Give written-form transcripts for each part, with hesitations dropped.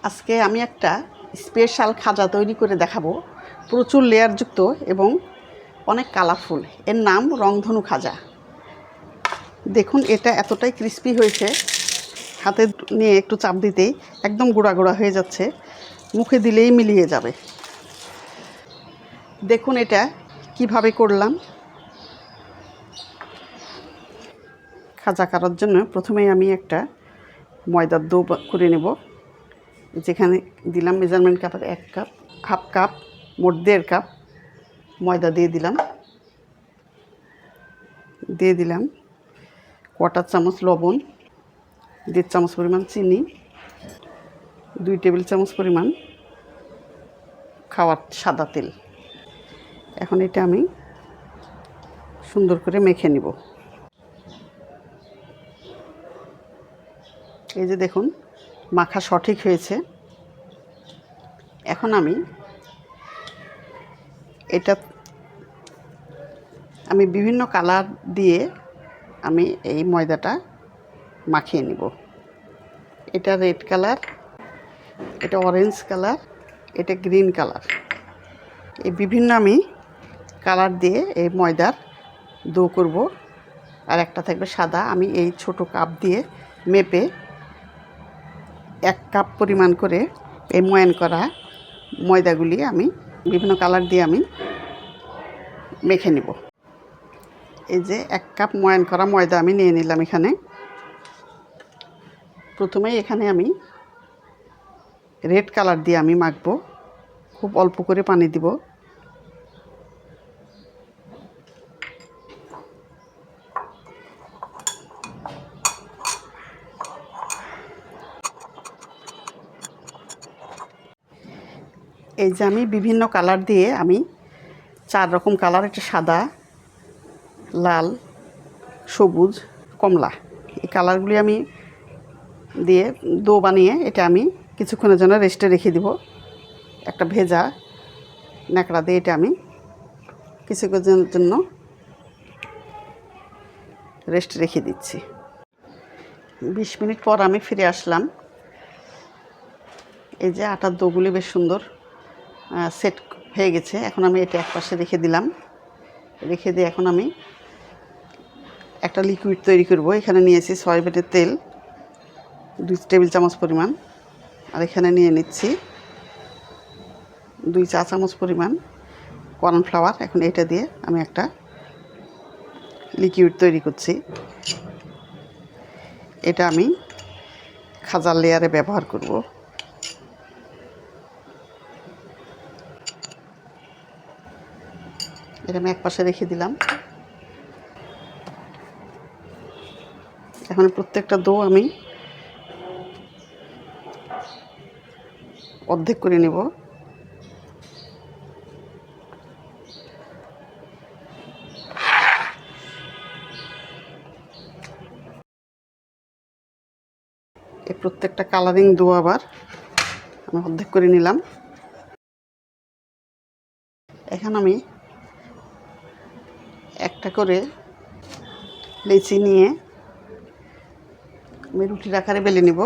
আজকে আমি একটা স্পেশাল খাজা তৈরি করে দেখাবো, প্রচুর লেয়ারযুক্ত এবং অনেক কালারফুল। এর নাম রংধনু খাজা। দেখুন, এটা এতটাই ক্রিস্পি হয়েছে, হাতে নিয়ে একটু চাপ দিতেই একদম গুঁড়া গুঁড়া হয়ে যাচ্ছে, মুখে দিলেই মিলিয়ে যাবে। দেখুন এটা কিভাবে করলাম। খাজা করার জন্য প্রথমেই আমি একটা ময়দার ডো করে নেব। যেখানে দিলাম মেজারমেন্ট কাপের 1 কাপ, হাফ কাপ, মোট 1.5 কাপ ময়দা দিয়ে দিলাম। 1/4 চামচ লবণ, 1.5 চামচ পরিমাণ চিনি, 2 টেবিল চামচ পরিমাণ খাওয়ার সাদা তেল। এখন এটা আমি সুন্দর করে মেখে নিব। এই যে দেখুন, মাখা সঠিক হয়েছে। এখন আমি বিভিন্ন কালার দিয়ে আমি এই ময়দাটা মাখিয়ে নিব। এটা রেড কালার, এটা অরেঞ্জ কালার, এটা গ্রিন কালার। এই বিভিন্ন আমি কালার দিয়ে এই ময়দার ডো করব। আর একটা থাকবে সাদা। আমি এই ছোট কাপ দিয়ে মেপে 1 কাপ পরিমাণ করে এই ময়ান করা ময়দাগুলি আমি বিভিন্ন কালার দিয়ে আমি মেখে নিব। এই যে 1 কাপ ময়ান করা ময়দা আমি নিয়ে নিলাম। এখানে প্রথমেই এখানে আমি রেড কালার দিয়ে আমি মাখবো। খুব অল্প করে পানি দিব। এই যে আমি বিভিন্ন কালার দিয়ে আমি 4 রকম কালার, একটা সাদা, লাল, সবুজ, কমলা, এই কালারগুলি আমি দিয়ে ডো বানিয়ে এটা আমি কিছুক্ষণের জন্য রেস্টে রেখে দিব। একটা ভেজা ন্যাকড়া দিয়ে এটা আমি কিছুক্ষণের জন্য রেস্টে রেখে দিচ্ছি। 20 মিনিট পর আমি ফিরে আসলাম। এই যে আটার ডোগুলি বেশ সুন্দর সেট হয়ে গেছে। এখন আমি এটা একপাশে রেখে দিলাম। রেখে দিয়ে এখন আমি একটা লিকুইড তৈরি করব। এখানে নিয়েছি সয়াবিনের তেল 2 টেবিল চামচ পরিমাণ। আর এখানে নিয়ে নিচ্ছি 2 চা চামচ পরিমাণ কর্নফ্লাওয়ার। এখন এটা দিয়ে আমি একটা লিকুইড তৈরি করছি। এটা আমি খাজার লেয়ারে ব্যবহার করব। এটা আমি একপাশে রেখে দিলাম। এখন প্রত্যেকটা ডো আমি অর্ধেক করে নেব। এই প্রত্যেকটা কালারিং ডো আবার আমি অর্ধেক করে নিলাম। এখন আমি একটা করে লেচি নিয়ে আমি রুটির আকারে বেলে নেব।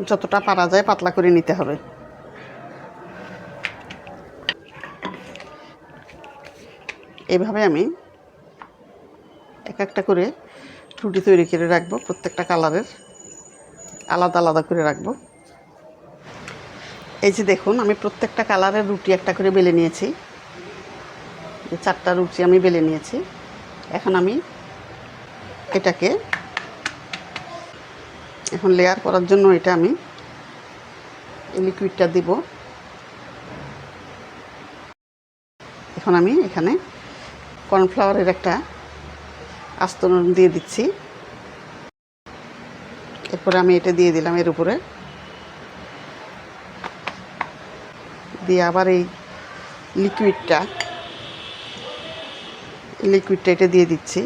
যতটা পারা যায় পাতলা করে নিতে হবে। এভাবে আমি একটা করে রুটি তৈরি করে রাখবো। প্রত্যেকটা কালারের আলাদা আলাদা করে রাখবো। এই যে দেখুন, আমি প্রত্যেকটা কালারের রুটি একটা করে বেলে নিয়েছি। 4টা রুটি আমি বেলে নিয়েছি। এখন আমি এটাকে এখন লেয়ার করার জন্য এটা আমি এই লিকুইডটা দিব। এখন আমি এখানে কর্নফ্লাওয়ারের একটা আস্তরণ দিয়ে দিচ্ছি। এরপরে আমি এটা দিয়ে দিলাম এর উপরে, দিয়ে আবার এই লিকুইডটা এটা দিয়ে দিচ্ছি।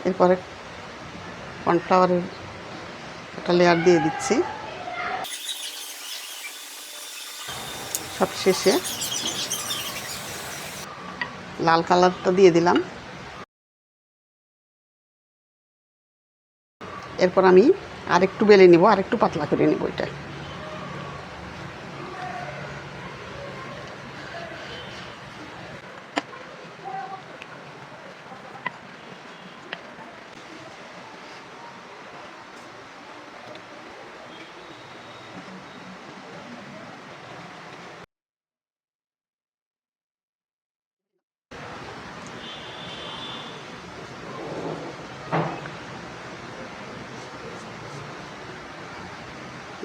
এরপরে কর্নফ্লাওয়ারের একটা লেয়ার দিয়ে দিচ্ছি। সব শেষে লাল কালারটা দিয়ে দিলাম। এরপর আমি আরেকটু বেলে নিব, আরেকটু পাতলা করে নিব এটা।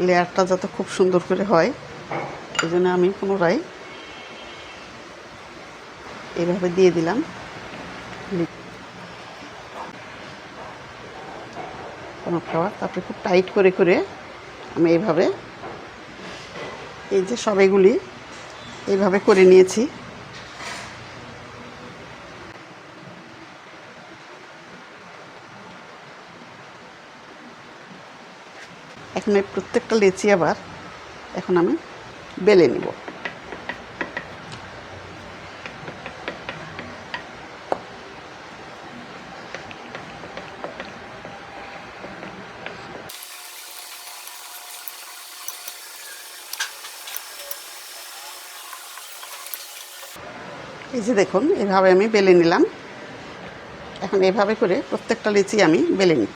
লেয়ারটা যাতে খুব সুন্দর করে হয় এই জন্য আমি পুনরায় এইভাবে দিয়ে দিলাম। কর্নফ্লাওয়ার তারপরে খুব টাইট করে করে আমি এইভাবে এই যে সব এগুলি এইভাবে করে নিয়েছি। এখন এই প্রত্যেকটা লেচি আবার এখন আমি বেলে নিব। এই যে দেখুন এভাবে আমি বেলে নিলাম। এখন এভাবে করে প্রত্যেকটা লেচি আমি বেলে নিই।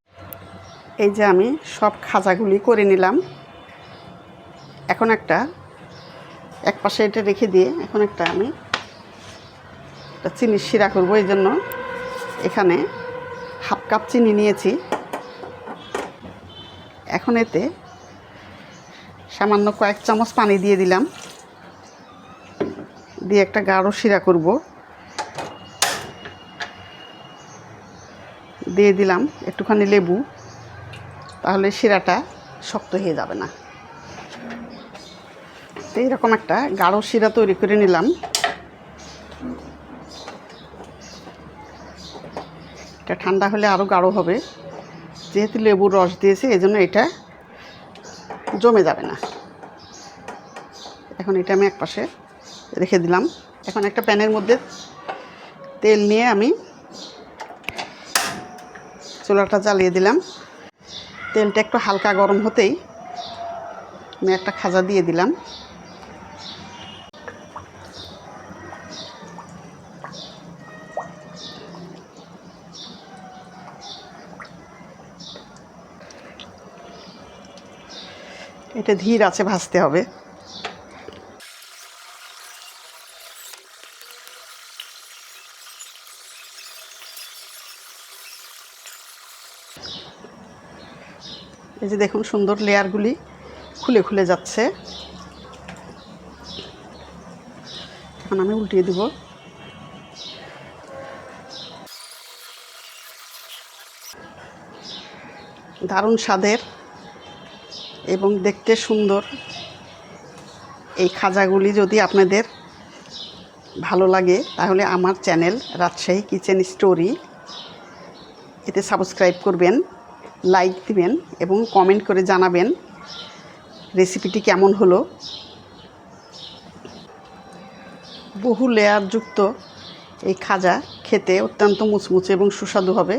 এই যে আমি সব খাজাগুলি করে নিলাম। এখন একটা এক পাশে এটা রেখে দিয়ে এখন একটা আমি চিনির শিরা করবো। এই জন্য এখানে হাফ কাপ চিনি নিয়েছি। এখন এতে সামান্য কয়েক চামচ পানি দিয়ে দিলাম, দিয়ে একটা গাঢ় শিরা করব। দিয়ে দিলাম একটুখানি লেবু, তাহলে শিরাটা শক্ত হয়ে যাবে না। তো এইরকম একটা গাঢ় শিরা তৈরি করে নিলাম। এটা ঠান্ডা হলে আরও গাঢ় হবে, যেহেতু লেবুর রস দিয়েছে এই জন্য এটা জমে যাবে না। এখন এটা আমি এক পাশে রেখে দিলাম। এখন একটা প্যানের মধ্যে তেল নিয়ে আমি চুলাটা জ্বালিয়ে দিলাম। তেলটা একটু হালকা গরম হতেই আমি একটা খাজা দিয়ে দিলাম। এটা ধীর আছে ভাজতে হবে। এই যে দেখুন সুন্দর লেয়ারগুলি খুলে খুলে যাচ্ছে। এখন আমি উল্টিয়ে দিব। দারুণ স্বাদের এবং দেখতে সুন্দর এই খাজাগুলি যদি আপনাদের ভালো লাগে তাহলে আমার চ্যানেল রাজশাহী কিচেন স্টোরি এতে সাবস্ক্রাইব করবেন, লাইক দিবেন এবং কমেন্ট করে জানাবেন রেসিপিটি কেমন হলো। বহু লেয়ারযুক্ত এই খাজা খেতে অত্যন্ত মুচমুচে এবং সুস্বাদু হবে।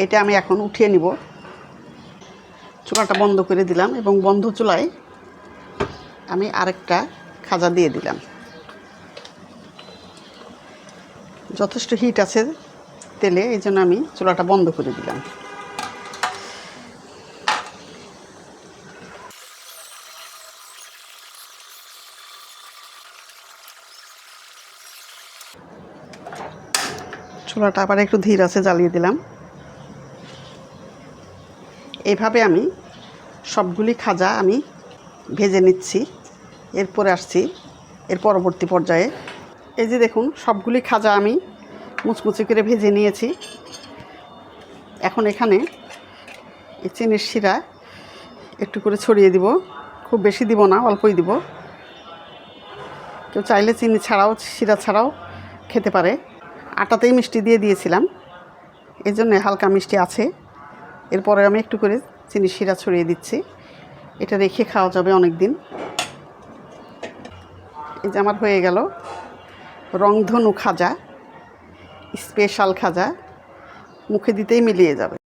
এটা আমি এখন উঠিয়ে নিব। চুলাটা বন্ধ করে দিলাম এবং বন্ধ চুলায় আমি আরেকটা খাজা দিয়ে দিলাম। যথেষ্ট হিট আছে তেলে, এই জন্য আমি চুলাটা বন্ধ করে দিলাম। চুলাটা আবার একটু ধীর আছে জ্বালিয়ে দিলাম। এইভাবে আমি সবগুলি খাজা আমি ভেজে নিচ্ছি। এরপরে আসছি এর পরবর্তী পর্যায়ে। এই যে দেখুন সবগুলি খাজা আমি মুচমুচে করে ভেজে নিয়েছি। এখন এখানে এই চিনির শিরা একটু করে ছড়িয়ে দিব, খুব বেশি দিব না, অল্পই দিব। কেউ চাইলে চিনি ছাড়াও শিরা ছাড়াও খেতে পারে। আটাতেই মিষ্টি দিয়ে দিয়েছিলাম, এই জন্য হালকা মিষ্টি আছে। এরপরে আমি একটু করে চিনি শিরা ছড়িয়ে দিচ্ছি। এটা রেখে খাওয়া যাবে অনেক দিন। এই যে আমার হয়ে গেল রংধনু খাজা, স্পেশাল খাজা, মুখে দিতেই মিলিয়ে যাবে।